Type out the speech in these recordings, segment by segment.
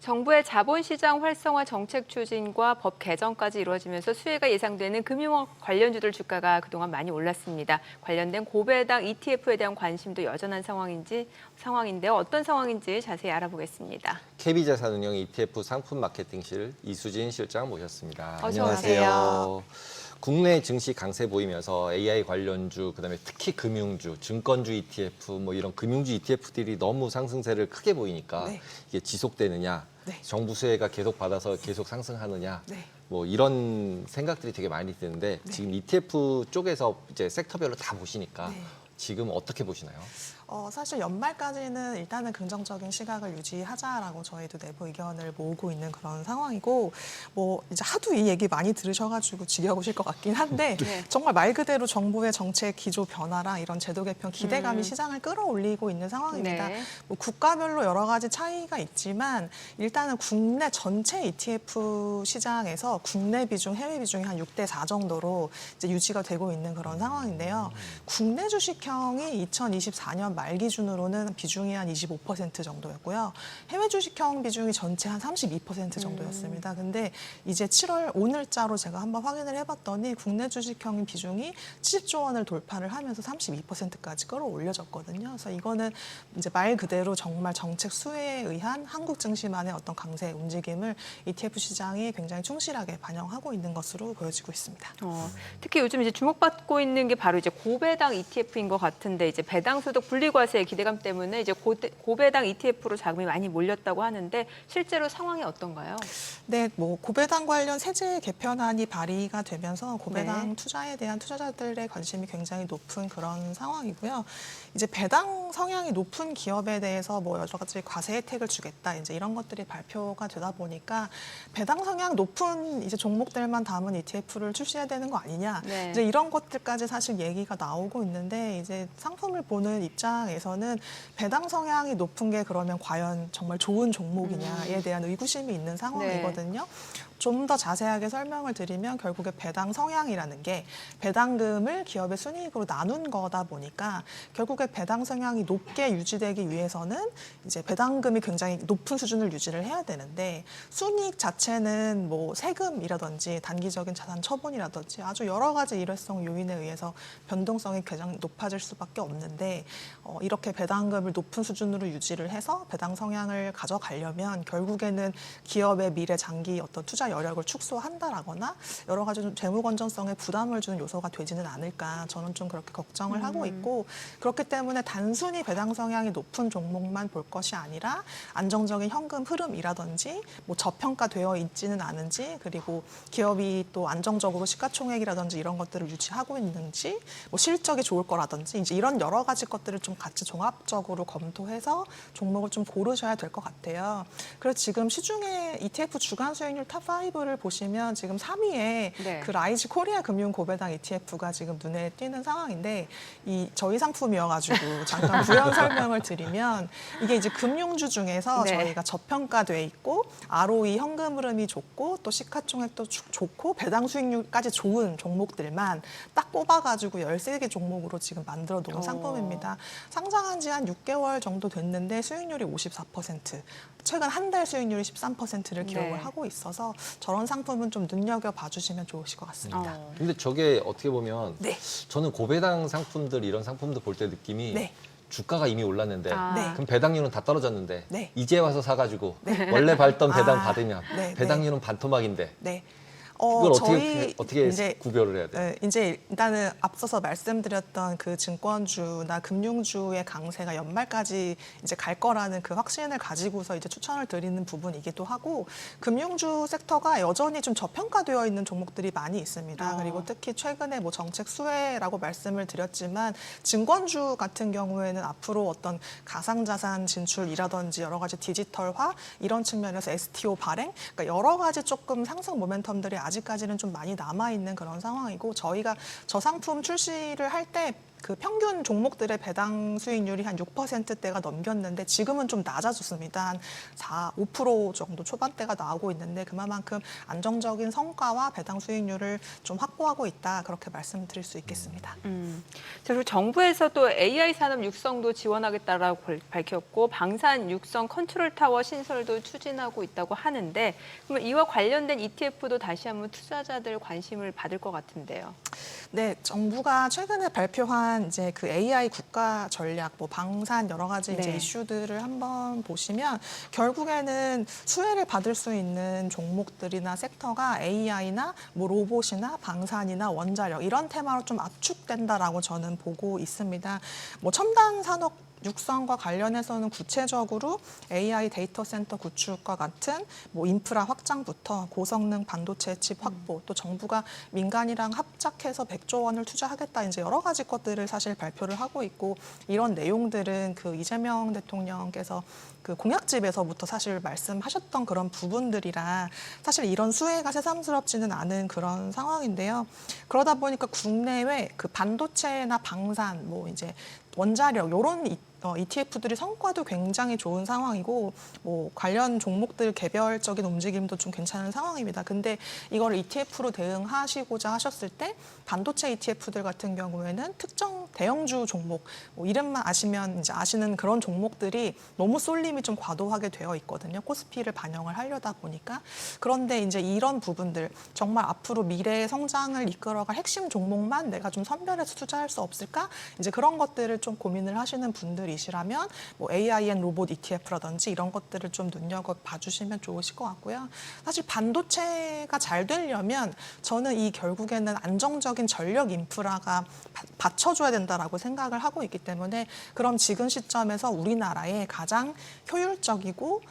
정부의 자본시장 활성화 정책 추진과 법 개정까지 이루어지면서 수혜가 예상되는 금융업 관련주들 주가가 그동안 많이 올랐습니다. 관련된 고배당 ETF에 대한 관심도 여전한 상황인데요. 어떤 상황인지 자세히 알아보겠습니다. KB자산운용 ETF 상품 마케팅실 이수진 실장 모셨습니다. 어서 오세요. 국내 증시 강세 보이면서 AI 관련주, 그다음에 특히 금융주, 증권주 ETF, 뭐 이런 금융주 ETF들이 너무 상승세를 크게 보이니까 이게 지속되느냐, 정부 수혜가 계속 받아서 계속 상승하느냐, 뭐 이런 생각들이 되게 많이 드는데 지금 ETF 쪽에서 이제 섹터별로 다 보시니까 지금 어떻게 보시나요? 사실 연말까지는 일단은 긍정적인 시각을 유지하자라고 저희도 내부 의견을 모으고 있는 그런 상황이고, 뭐 이제 하도 이 얘기 많이 들으셔가지고 지겨우실 것 같긴 한데 정말 말 그대로 정부의 정책 기조 변화랑 이런 제도 개편 기대감이 시장을 끌어올리고 있는 상황입니다. 뭐 국가별로 여러 가지 차이가 있지만 일단은 국내 전체 ETF 시장에서 국내 비중, 해외 비중이 한 6대4 정도로 이제 유지가 되고 있는 그런 상황인데요. 국내 주식형이 2024년 말 기준으로는 비중이 한 25% 정도였고요. 해외 주식형 비중이 전체 한 32% 정도였습니다. 근데 이제 7월 오늘자로 제가 한번 확인을 해봤더니 국내 주식형 비중이 70조 원을 돌파를 하면서 32%까지 끌어올려졌거든요. 그래서 이거는 이제 말 그대로 정말 정책 수혜에 의한 한국 증시만의 어떤 강세 움직임을 ETF 시장이 굉장히 충실하게 반영하고 있는 것으로 보여지고 있습니다. 특히 요즘 이제 주목받고 있는 게 바로 이제 고배당 ETF인 것 같은데, 이제 배당 소득 분리과세의 기대감 때문에 이제 고배당 ETF로 자금이 많이 몰렸다고 하는데 실제로 상황이 어떤가요? 네, 뭐 고배당 관련 세제 개편안이 발의가 되면서 고배당 투자에 대한 투자자들의 관심이 굉장히 높은 그런 상황이고요. 이제 배당 성향이 높은 기업에 대해서 뭐 여러 가지 과세 혜택을 주겠다, 이제 이런 것들이 발표가 되다 보니까 배당 성향 높은 이제 종목들만 담은 ETF를 출시해야 되는 거 아니냐, 이제 이런 것들까지 사실 얘기가 나오고 있는데, 이제 상품을 보는 입장에서는 배당 성향이 높은 게 그러면 과연 정말 좋은 종목이냐에 대한 의구심이 있는 상황이거든요. 좀 더 자세하게 설명을 드리면 결국에 배당 성향이라는 게 배당금을 기업의 순이익으로 나눈 거다 보니까 결국에 배당 성향이 높게 유지되기 위해서는 이제 배당금이 굉장히 높은 수준을 유지를 해야 되는데, 순이익 자체는 뭐 세금이라든지 단기적인 자산 처분이라든지 아주 여러 가지 일회성 요인에 의해서 변동성이 가장 높아질 수밖에 없는데, 이렇게 배당금을 높은 수준으로 유지를 해서 배당 성향을 가져가려면 결국에는 기업의 미래 장기 어떤 투자 여력을 축소한다라거나 여러 가지 좀 재무 건전성에 부담을 주는 요소가 되지는 않을까, 저는 좀 그렇게 걱정을 하고 있고, 그렇기 때문에 단순히 배당 성향이 높은 종목만 볼 것이 아니라 안정적인 현금 흐름이라든지 뭐 저평가되어 있지는 않은지, 그리고 기업이 또 안정적으로 시가총액이라든지 이런 것들을 유지하고 있는지, 뭐 실적이 좋을 거라든지 이제 이런 여러 가지 것들을 좀 같이 종합적으로 검토해서 종목을 좀 고르셔야 될 것 같아요. 그래서 지금 시중에 ETF 주간 수익률 탑5를 보시면 지금 3위에 그 라이즈 코리아 금융 고배당 ETF가 지금 눈에 띄는 상황인데, 이 저희 상품이어가지고 잠깐 부연 설명을 드리면, 이게 이제 금융주 중에서 저희가 저평가돼 있고 ROE 현금 흐름이 좋고 또 시가총액도 좋고 배당 수익률까지 좋은 종목들만 딱 뽑아가지고 13개 종목으로 지금 만들어 놓은 상품입니다. 상장한 지 한 6개월 정도 됐는데 수익률이 54%, 최근 한 달 수익률이 13%를 기록을 하고 있어서 저런 상품은 좀 눈여겨봐 주시면 좋으실 것 같습니다. 근데 저게 어떻게 보면 저는 고배당 상품들, 이런 상품들 볼 때 느낌이 주가가 이미 올랐는데 그럼 배당률은 다 떨어졌는데 이제 와서 사가지고 원래 받던 배당 받으면 배당률은 반토막인데 그걸 어떻게 이제 구별을 해야 돼요? 이제 일단은 앞서서 말씀드렸던 그 증권주나 금융주의 강세가 연말까지 이제 갈 거라는 그 확신을 가지고서 이제 추천을 드리는 부분이기도 하고, 금융주 섹터가 여전히 좀 저평가되어 있는 종목들이 많이 있습니다. 그리고 특히 최근에 뭐 정책 수혜라고 말씀을 드렸지만 증권주 같은 경우에는 앞으로 어떤 가상자산 진출이라든지 여러 가지 디지털화 이런 측면에서 STO 발행, 그러니까 여러 가지 조금 상승 모멘텀들이 아직까지는 좀 많이 남아있는 그런 상황이고, 저희가 저 상품 출시를 할 때 그 평균 종목들의 배당 수익률이 한 6%대가 넘겼는데 지금은 좀 낮아졌습니다. 한 5% 정도 초반대가 나오고 있는데 그만큼 안정적인 성과와 배당 수익률을 좀 확보하고 있다. 그렇게 말씀드릴 수 있겠습니다. 자, 그리고 정부에서 또 AI 산업 육성도 지원하겠다라고 밝혔고 방산 육성 컨트롤 타워 신설도 추진하고 있다고 하는데 그럼 이와 관련된 ETF도 다시 한번 투자자들 관심을 받을 것 같은데요. 네, 정부가 최근에 발표한 이제 그 AI 국가 전략, 뭐 방산 여러 가지 이제 네. 이슈들을 한번 보시면 결국에는 수혜를 받을 수 있는 종목들이나 섹터가 AI나 뭐 로봇이나 방산이나 원자력 이런 테마로 좀 압축된다라고 저는 보고 있습니다. 뭐 첨단 산업 육성과 관련해서는 구체적으로 AI 데이터 센터 구축과 같은 뭐 인프라 확장부터 고성능 반도체 칩 확보, 또 정부가 민간이랑 합작해서 100조 원을 투자하겠다 이제 여러 가지 것들을 사실 발표를 하고 있고 이런 내용들은 그 이재명 대통령께서 그 공약집에서부터 사실 말씀하셨던 그런 부분들이라 사실 이런 수혜가 새삼스럽지는 않은 그런 상황인데요. 그러다 보니까 국내외 그 반도체나 방산, 뭐 이제 원자력 이런 ETF들이 성과도 굉장히 좋은 상황이고 뭐 관련 종목들 개별적인 움직임도 좀 괜찮은 상황입니다. 근데 이걸 ETF로 대응하시고자 하셨을 때 반도체 ETF들 같은 경우에는 특정 대형주 종목 뭐 이름만 아시면 이제 아시는 그런 종목들이 너무 쏠림이 좀 과도하게 되어 있거든요. 코스피를 반영을 하려다 보니까. 그런데 이제 이런 부분들 정말 앞으로 미래의 성장을 이끌어갈 핵심 종목만 내가 좀 선별해서 투자할 수 없을까? 이제 그런 것들을 좀 고민을 하시는 분들이시라면 뭐 AI 앤 로봇 ETF라든지 이런 것들을 좀 눈여겨봐 주시면 좋으실 것 같고요. 사실 반도체가 잘 되려면 저는 이 결국에는 안정적인 전력 인프라가 받쳐줘야 된다라고 생각을 하고 있기 때문에 그럼 지금 시점에서 우리나라의 가장 효율적이고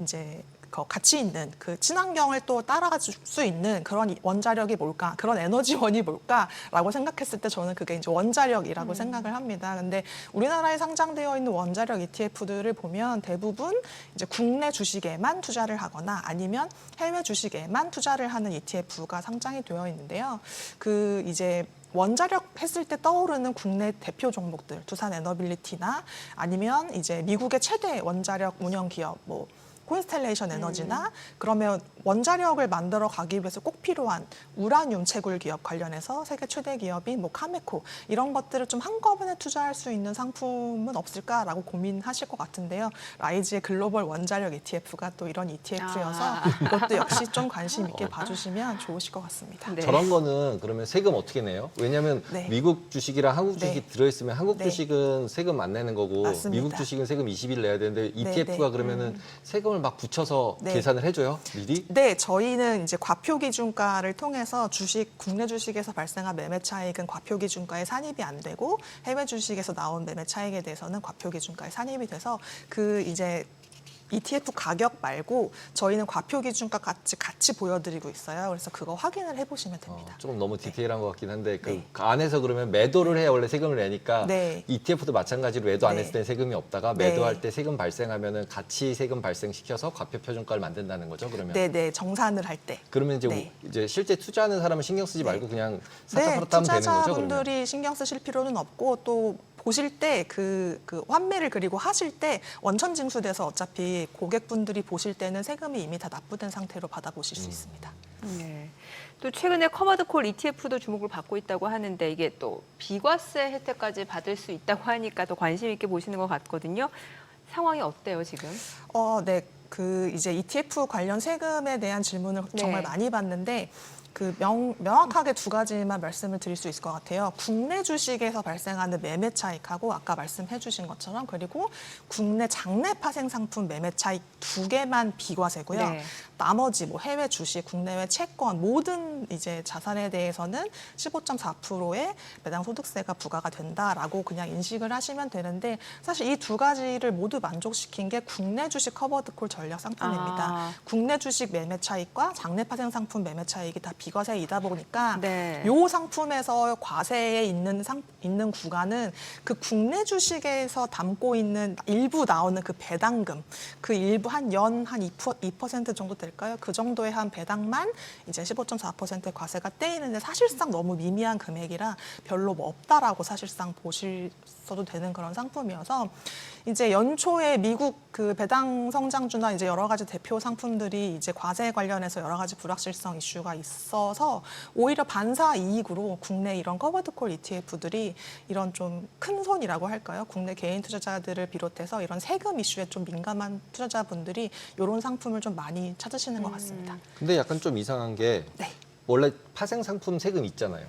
이제 가치 있는 그 친환경을 또 따라갈 수 있는 그런 원자력이 뭘까, 그런 에너지원이 뭘까라고 생각했을 때 저는 그게 이제 원자력이라고 생각을 합니다. 근데 우리나라에 상장되어 있는 원자력 ETF들을 보면 대부분 이제 국내 주식에만 투자를 하거나 아니면 해외 주식에만 투자를 하는 ETF가 상장이 되어 있는데요. 그 이제 원자력 했을 때 떠오르는 국내 대표 종목들, 두산 에너빌리티나 아니면 이제 미국의 최대 원자력 운영 기업, 뭐 콘스텔레이션 에너지나 그러면 원자력을 만들어 가기 위해서 꼭 필요한 우라늄 채굴 기업 관련해서 세계 최대 기업인 뭐 카메코 이런 것들을 좀 한꺼번에 투자할 수 있는 상품은 없을까라고 고민하실 것 같은데요. 라이즈의 글로벌 원자력 ETF가 또 이런 ETF여서 이것도 역시 좀 관심 있게 봐주시면 좋으실 것 같습니다. 네. 저런 거는 그러면 세금 어떻게 내요? 왜냐하면 네. 미국 주식이랑 한국 주식이 네. 들어있으면 한국 네. 주식은 세금 안 내는 거고 맞습니다. 미국 주식은 세금 20일 내야 되는데 ETF가 네. 그러면은 세금을 막 붙여서 네. 계산을 해줘요? 미리? 네, 저희는 이제 과표 기준가를 통해서 국내 주식에서 발생한 매매 차익은 과표 기준가에 산입이 안 되고 해외 주식에서 나온 매매 차익에 대해서는 과표 기준가에 산입이 돼서 그 이제 ETF 가격 말고 저희는 과표 기준가 같이 보여드리고 있어요. 그래서 그거 확인을 해보시면 됩니다. 조금 너무 디테일한 것 같긴 한데 네. 그 안에서 그러면 매도를 해야 원래 세금을 내니까 네. ETF도 마찬가지로 매도 안 네. 했을 때 세금이 없다가 네. 매도할 때 세금 발생하면은 같이 세금 발생시켜서 과표 표준가를 만든다는 거죠. 그러면 네, 정산을 할 때. 그러면 이제 네. 이제 실제 투자하는 사람은 신경 쓰지 말고 그냥 네, 사타프로타 하면 되는 거죠. 그러면. 투자자분들이 신경 쓰실 필요는 없고 또 보실 때 그 환매를 그리고 하실 때 원천 징수돼서 어차피 고객분들이 보실 때는 세금이 이미 다 납부된 상태로 받아보실 수 있습니다. 네. 또 최근에 커머드콜 ETF도 주목을 받고 있다고 하는데 이게 또 비과세 혜택까지 받을 수 있다고 하니까 더 관심 있게 보시는 것 같거든요. 상황이 어때요 지금? 네, 그 이제 ETF 관련 세금에 대한 질문을 정말 네. 많이 받는데 그 명확하게 두 가지만 말씀을 드릴 수 있을 것 같아요. 국내 주식에서 발생하는 매매 차익하고 아까 말씀해 주신 것처럼 그리고 국내 장내 파생 상품 매매 차익 두 개만 비과세고요. 네. 나머지 뭐 해외 주식, 국내외 채권 모든 이제 자산에 대해서는 15.4%의 배당 소득세가 부과가 된다라고 그냥 인식을 하시면 되는데 사실 이 두 가지를 모두 만족시킨 게 국내 주식 커버드콜 전략 상품입니다. 국내 주식 매매 차익과 장내 파생 상품 매매 차익이 다 비과세이다 보니까 네. 요 상품에서 과세에 있는 구간은 그 국내 주식에서 담고 있는 일부 나오는 그 배당금 그 일부 한 2% 정도 될 될까요? 그 정도의 한 배당만 이제 15.4%의 과세가 떼이는데 사실상 너무 미미한 금액이라 별로 뭐 없다라고 사실상 보셔도 되는 그런 상품이어서 이제 연초에 미국 그 배당 성장주나 이제 여러 가지 대표 상품들이 이제 과세 관련해서 여러 가지 불확실성 이슈가 있어서 오히려 반사 이익으로 국내 이런 커버드콜 ETF들이 이런 좀 큰 손이라고 할까요? 국내 개인 투자자들을 비롯해서 이런 세금 이슈에 좀 민감한 투자자분들이 이런 상품을 좀 많이 찾으시는 것 같습니다. 근데 약간 좀 이상한 게 네. 원래 파생 상품 세금 있잖아요.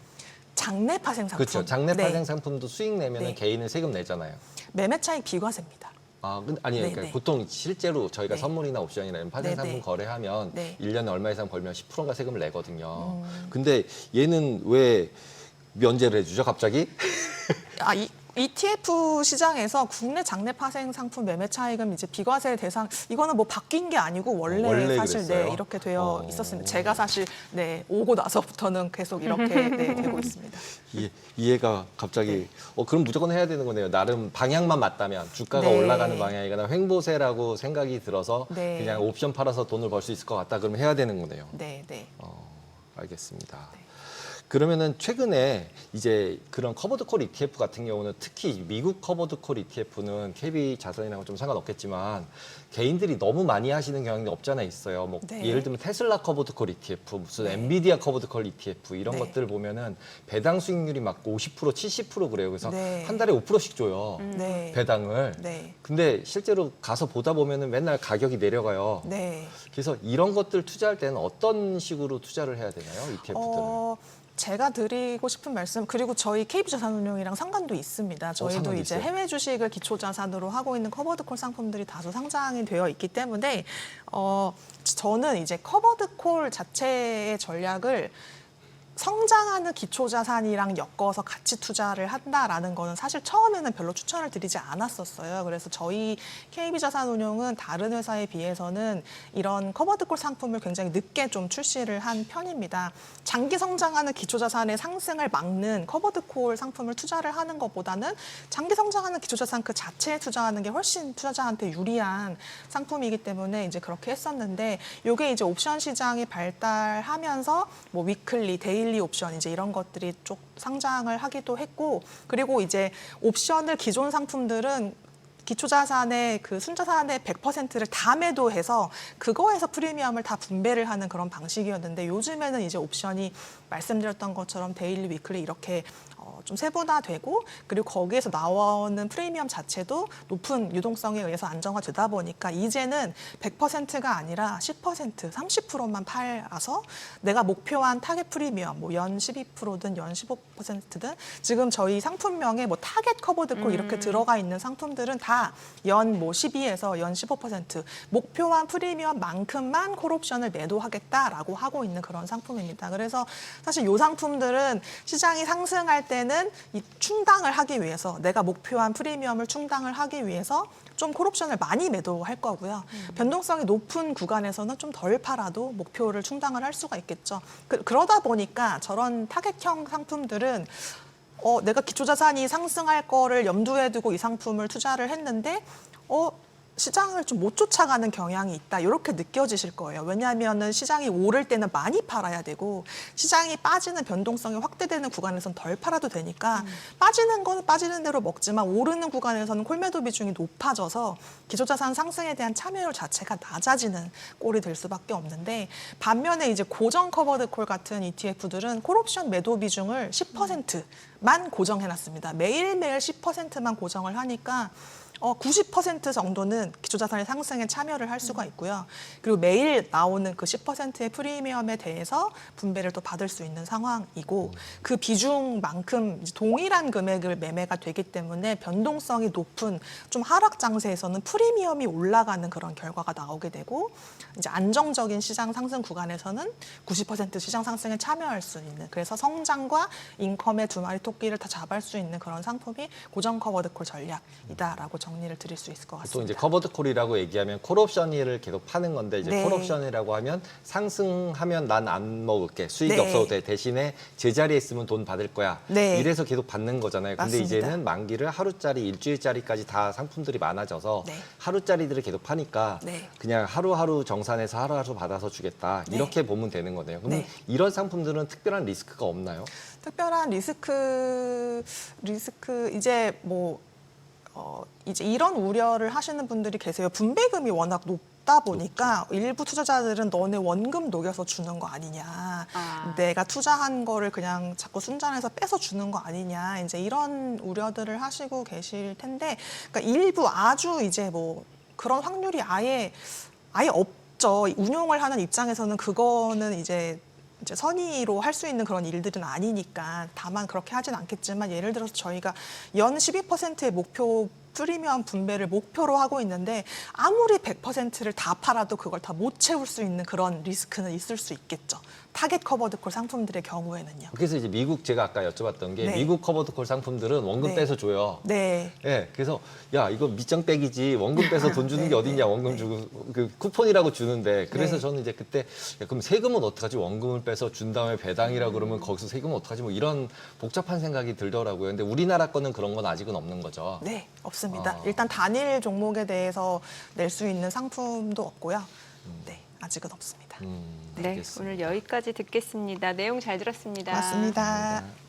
장내 파생 상품. 그렇죠. 장내 네. 파생 상품도 수익 내면 네. 개인은 세금 내잖아요. 매매 차익 비과세입니다. 아, 아니, 네, 그러니까 네. 보통 실제로 저희가 네. 선물이나 옵션이나 이런 파생 네, 상품 네. 거래하면 네. 1년에 얼마 이상 벌면 10%인가 세금을 내거든요. 근데 얘는 왜 면제를 해주죠, 갑자기? ETF 시장에서 국내 장내 파생 상품 매매 차익은 이제 비과세 대상 이거는 뭐 바뀐 게 아니고 원래 사실 그랬어요? 네, 이렇게 되어 있었습니다. 제가 사실 네, 오고 나서부터는 계속 이렇게 네, 되고 있습니다. 이해가 갑자기 그럼 무조건 해야 되는 거네요. 나름 방향만 맞다면 주가가 네. 올라가는 방향이거나 횡보세라고 생각이 들어서 네. 그냥 옵션 팔아서 돈을 벌 수 있을 것 같다. 그러면 해야 되는 거네요. 네, 네. 알겠습니다. 그러면은 최근에 이제 그런 커버드콜 ETF 같은 경우는 특히 미국 커버드콜 ETF는 KB 자산이랑은 좀 상관없겠지만 개인들이 너무 많이 하시는 경향이 없잖아 있어요. 뭐 네. 예를 들면 테슬라 커버드콜 ETF, 무슨 네. 엔비디아 커버드콜 ETF 이런 네. 것들 보면은 배당 수익률이 막 50%, 70% 그래요. 그래서 네. 한 달에 5%씩 줘요. 네. 배당을. 네. 근데 실제로 가서 보다 보면은 맨날 가격이 내려가요. 네. 그래서 이런 것들 투자할 때는 어떤 식으로 투자를 해야 되나요? ETF들을? 제가 드리고 싶은 말씀 그리고 저희 KB자산운용이랑 상관도 있습니다. 저희도 상관도 이제 있어요? 해외 주식을 기초 자산으로 하고 있는 커버드콜 상품들이 다소 상장이 되어 있기 때문에 저는 이제 커버드콜 자체의 전략을 성장하는 기초자산이랑 엮어서 같이 투자를 한다라는 거는 사실 처음에는 별로 추천을 드리지 않았었어요. 그래서 저희 KB자산운용은 다른 회사에 비해서는 이런 커버드콜 상품을 굉장히 늦게 좀 출시를 한 편입니다. 장기 성장하는 기초자산의 상승을 막는 커버드콜 상품을 투자를 하는 것보다는 장기 성장하는 기초자산 그 자체에 투자하는 게 훨씬 투자자한테 유리한 상품이기 때문에 이제 그렇게 했었는데 이게 이제 옵션 시장이 발달하면서 뭐 위클리, 데일리 옵션 이제 이런 것들이 쭉 상장을 하기도 했고 그리고 이제 옵션을 기존 상품들은 기초자산의 그 순자산의 100%를 다 매도해서 그거에서 프리미엄을 다 분배를 하는 그런 방식이었는데 요즘에는 이제 옵션이 말씀드렸던 것처럼 데일리, 위클리 이렇게 좀 세분화되고 그리고 거기에서 나오는 프리미엄 자체도 높은 유동성에 의해서 안정화되다 보니까 이제는 100%가 아니라 10%, 30%만 팔아서 내가 목표한 타겟 프리미엄 뭐 연 12%든 연 15%든 지금 저희 상품명에 뭐 타겟 커버드콜 이렇게 들어가 있는 상품들은 다 연 뭐 12에서 연 15% 목표한 프리미엄만큼만 콜옵션을 매도하겠다라고 하고 있는 그런 상품입니다. 그래서 사실 이 상품들은 시장이 상승할 때는 이 충당을 하기 위해서 내가 목표한 프리미엄을 충당을 하기 위해서 좀 콜옵션을 많이 매도할 거고요. 변동성이 높은 구간에서는 좀 덜 팔아도 목표를 충당을 할 수가 있겠죠. 그러다 보니까 저런 타겟형 상품들은 내가 기초자산이 상승할 거를 염두에 두고 이 상품을 투자를 했는데 시장을 좀 못 쫓아가는 경향이 있다. 이렇게 느껴지실 거예요. 왜냐하면 시장이 오를 때는 많이 팔아야 되고 시장이 빠지는 변동성이 확대되는 구간에서는 덜 팔아도 되니까 빠지는 건 빠지는 대로 먹지만 오르는 구간에서는 콜매도 비중이 높아져서 기초자산 상승에 대한 참여율 자체가 낮아지는 꼴이 될 수밖에 없는데 반면에 이제 고정 커버드콜 같은 ETF들은 콜옵션 매도 비중을 10%만 고정해놨습니다. 매일매일 10%만 고정을 하니까 90% 정도는 기초자산의 상승에 참여를 할 수가 있고요. 그리고 매일 나오는 그 10%의 프리미엄에 대해서 분배를 또 받을 수 있는 상황이고 그 비중만큼 동일한 금액을 매매가 되기 때문에 변동성이 높은 좀 하락 장세에서는 프리미엄이 올라가는 그런 결과가 나오게 되고 이제 안정적인 시장 상승 구간에서는 90% 시장 상승에 참여할 수 있는 그래서 성장과 인컴의 두 마리 토끼를 다 잡을 수 있는 그런 상품이 고정 커버드콜 전략이다라고 저는 정리를 드릴 수 있을 것 또 같습니다. 이제 커버드 콜이라고 얘기하면 콜옵션을 계속 파는 건데 이제 네. 콜옵션이라고 하면 상승하면 난 안 먹을게 수익이 네. 없어도 돼 대신에 제자리에 있으면 돈 받을 거야 네. 이래서 계속 받는 거잖아요. 근데 맞습니다. 이제는 만기를 하루짜리 일주일짜리까지 다 상품들이 많아져서 네. 하루짜리들을 계속 파니까 네. 그냥 하루하루 정산해서 하루하루 받아서 주겠다 네. 이렇게 보면 되는 거네요. 그럼 네. 이런 상품들은 특별한 리스크가 없나요? 특별한 리스크 이제 뭐 이제 이런 우려를 하시는 분들이 계세요. 분배금이 워낙 높다 보니까 일부 투자자들은 너네 원금 녹여서 주는 거 아니냐. 내가 투자한 거를 그냥 자꾸 순잔해서 빼서 주는 거 아니냐. 이제 이런 우려들을 하시고 계실 텐데, 그러니까 일부 아주 이제 뭐 그런 확률이 아예 없죠. 운용을 하는 입장에서는 그거는 이제 선의로 할 수 있는 그런 일들은 아니니까 다만 그렇게 하진 않겠지만 예를 들어서 저희가 연 12%의 목표 프리미엄 분배를 목표로 하고 있는데 아무리 100%를 다 팔아도 그걸 다 못 채울 수 있는 그런 리스크는 있을 수 있겠죠. 타겟 커버드콜 상품들의 경우에는요. 그래서 이제 미국 제가 아까 여쭤봤던 게 네. 미국 커버드콜 상품들은 원금 네. 빼서 줘요. 네. 예, 그래서 야 이거 밑장 빼기지 원금 빼서 돈 주는 네, 게 어딨냐 원금 네. 주고 그 쿠폰이라고 주는데 그래서 네. 저는 이제 그때 야, 그럼 세금은 어떡하지 원금을 빼서 준 다음에 배당이라 그러면 거기서 세금은 어떡하지 뭐 이런 복잡한 생각이 들더라고요. 근데 우리나라 거는 그런 건 아직은 없는 거죠. 네, 없습니다. 아. 일단 단일 종목에 대해서 낼 수 있는 상품도 없고요. 네, 아직은 없습니다. 네, 알겠습니다. 오늘 여기까지 듣겠습니다. 내용 잘 들었습니다. 고맙습니다. 감사합니다.